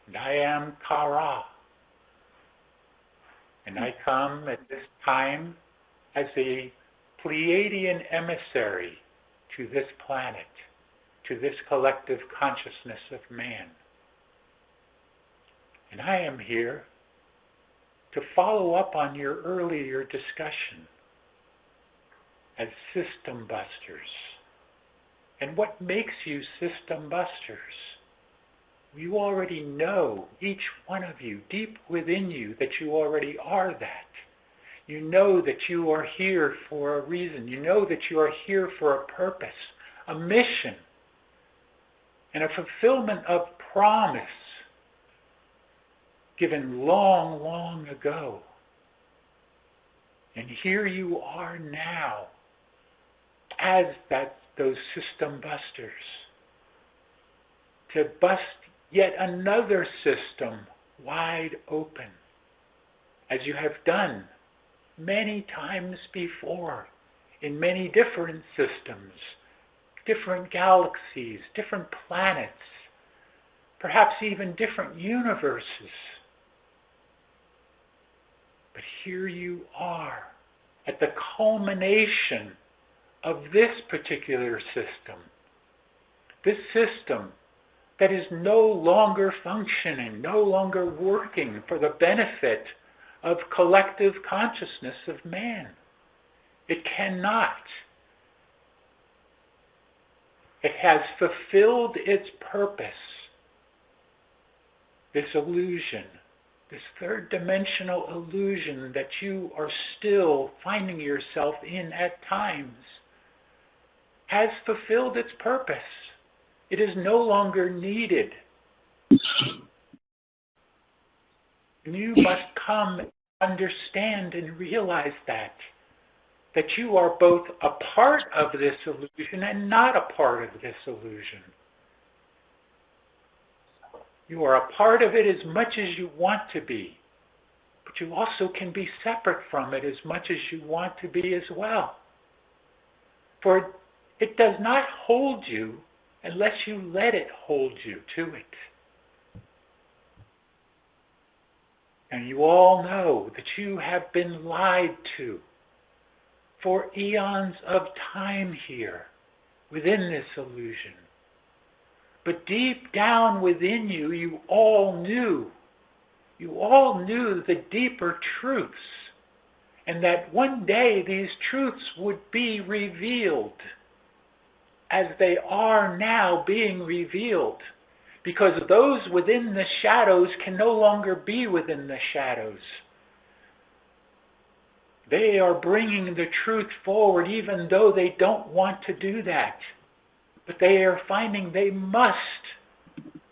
And I am KaRa. And I come at this time as a Pleiadian emissary to this planet, to this collective consciousness of man. And I am here to follow up on your earlier discussion as system busters. And what makes you system busters? You already know, each one of you, deep within you, that you already are that. You know that you are here for a reason. You know that you are here for a purpose, a mission, and a fulfillment of promise given long, long ago. And here you are now as those system busters, to bust yet another system wide open, as you have done many times before in many different systems, different galaxies, different planets, perhaps even different universes. But here you are at the culmination of this particular system, this system that is no longer functioning, no longer working for the benefit of collective consciousness of man. It cannot. It has fulfilled its purpose. This illusion, this third dimensional illusion that you are still finding yourself in at times, has fulfilled its purpose. It is no longer needed. And you must come and understand and realize that you are both a part of this illusion and not a part of this illusion. You are a part of it as much as you want to be, but you also can be separate from it as much as you want to be as well. For it does not hold you unless you let it hold you to it. And you all know that you have been lied to for eons of time here within this illusion. But deep down within you, you all knew the deeper truths, and that one day these truths would be revealed as they are now being revealed, because those within the shadows can no longer be within the shadows. They are bringing the truth forward even though they don't want to do that. But they are finding they must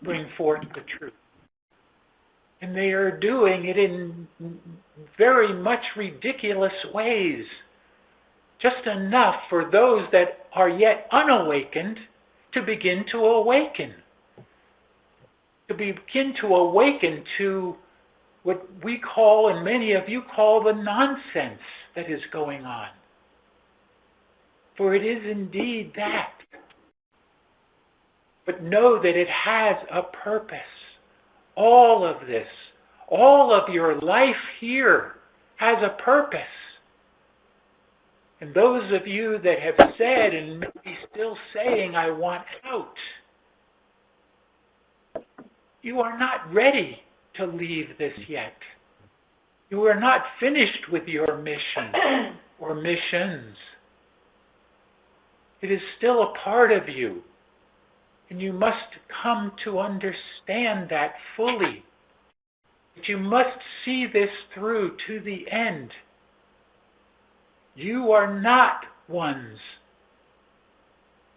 bring forth the truth. And they are doing it in very much ridiculous ways. Just enough for those that are yet unawakened to begin to awaken. To begin to awaken to what we call, and many of you call, the nonsense that is going on. For it is indeed that. But know that it has a purpose. All of this, all of your life here has a purpose. And those of you that have said and maybe still saying, I want out, you are not ready to leave this yet. You are not finished with your mission or missions. It is still a part of you. And you must come to understand that fully. But you must see this through to the end. You are not ones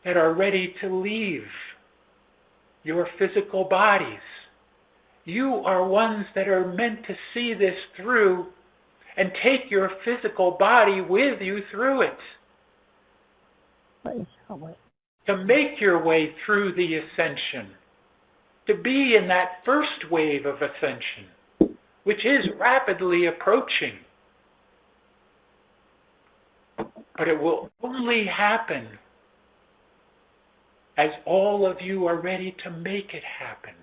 that are ready to leave your physical bodies. You are ones that are meant to see this through and take your physical body with you through it. To make your way through the ascension. To be in that first wave of ascension, which is rapidly approaching. But it will only happen as all of you are ready to make it happen.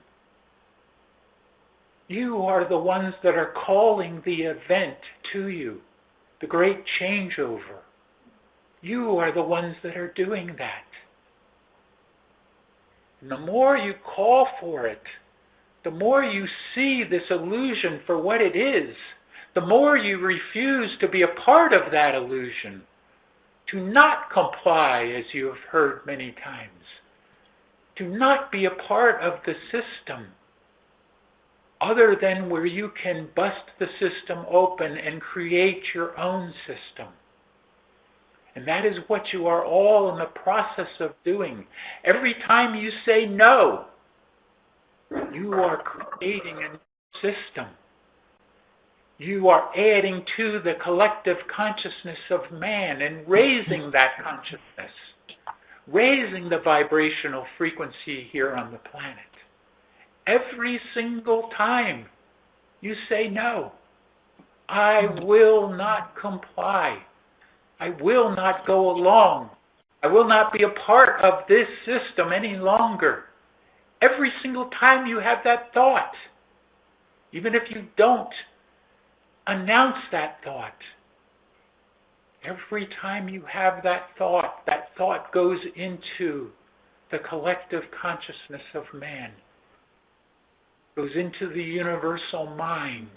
You are the ones that are calling the event to you, the great changeover. You are the ones that are doing that. And the more you call for it, the more you see this illusion for what it is, the more you refuse to be a part of that illusion, to not comply, as you have heard many times, to not be a part of the system, other than where you can bust the system open and create your own system. And that is what you are all in the process of doing. Every time you say no, you are creating a new system. You are adding to the collective consciousness of man and raising that consciousness, raising the vibrational frequency here on the planet. Every single time you say no, I will not comply. I will not go along. I will not be a part of this system any longer. Every single time you have that thought, even if you don't announce that thought, every time you have that thought goes into the collective consciousness of man, goes into the universal mind.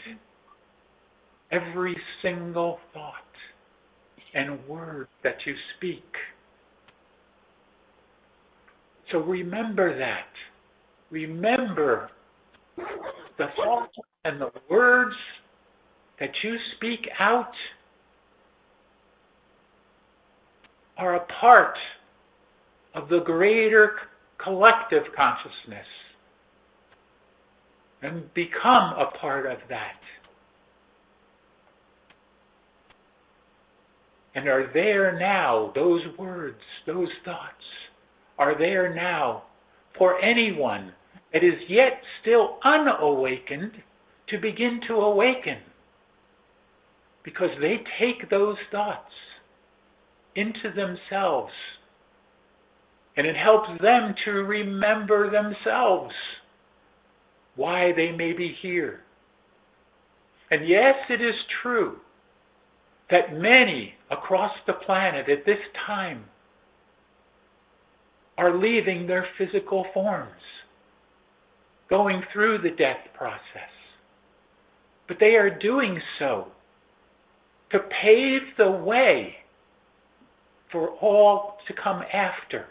Every single thought and word that you speak. So remember that. Remember the thoughts and the words that you speak out are a part of the greater collective consciousness, and become a part of that. And are there now, those words, those thoughts, are there now for anyone that is yet still unawakened to begin to awaken. Because they take those thoughts into themselves, and it helps them to remember themselves why they may be here. And yes, it is true that many across the planet at this time are leaving their physical forms, going through the death process. But they are doing so to pave the way for all to come after.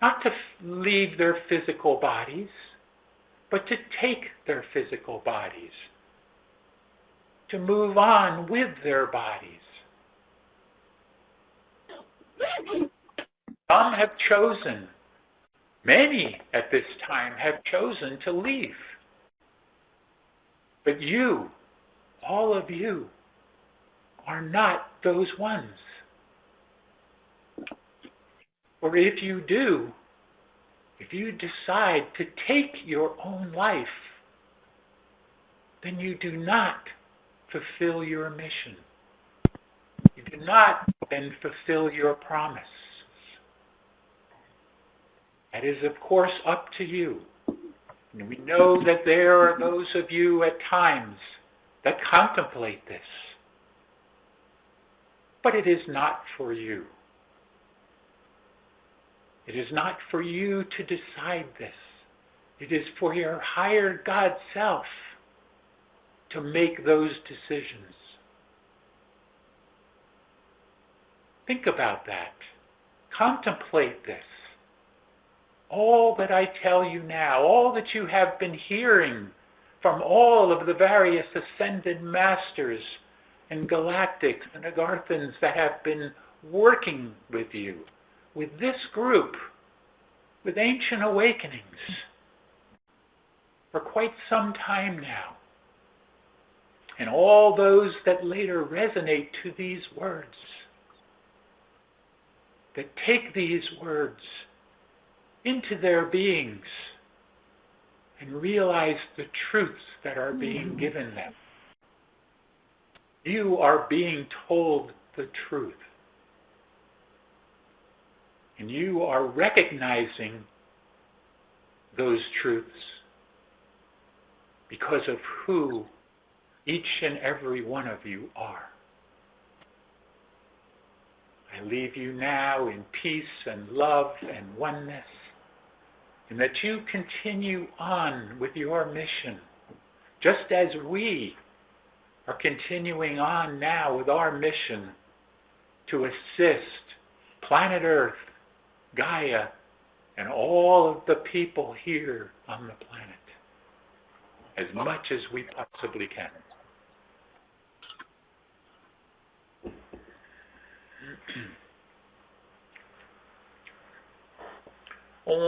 Not to leave their physical bodies, but to take their physical bodies, to move on with their bodies. Some have chosen, many at this time have chosen to leave. But you, all of you, are not those ones. Or if you do, if you decide to take your own life, then you do not fulfill your mission. You do not then fulfill your promise. That is, of course, up to you. And we know that there are those of you at times that contemplate this. But it is not for you. It is not for you to decide this. It is for your higher God self to make those decisions. Think about that. Contemplate this. All that I tell you now, all that you have been hearing from all of the various ascended masters and galactics and agarthans that have been working with you, with this group, with Ancient Awakenings, for quite some time now. And all those that later resonate to these words, that take these words into their beings and realize the truths that are being given them. You are being told the truth. And you are recognizing those truths because of who each and every one of you are. I leave you now in peace and love and oneness, and that you continue on with your mission, just as we are continuing on now with our mission to assist planet Earth, Gaia, and all of the people here on the planet as much as we possibly can.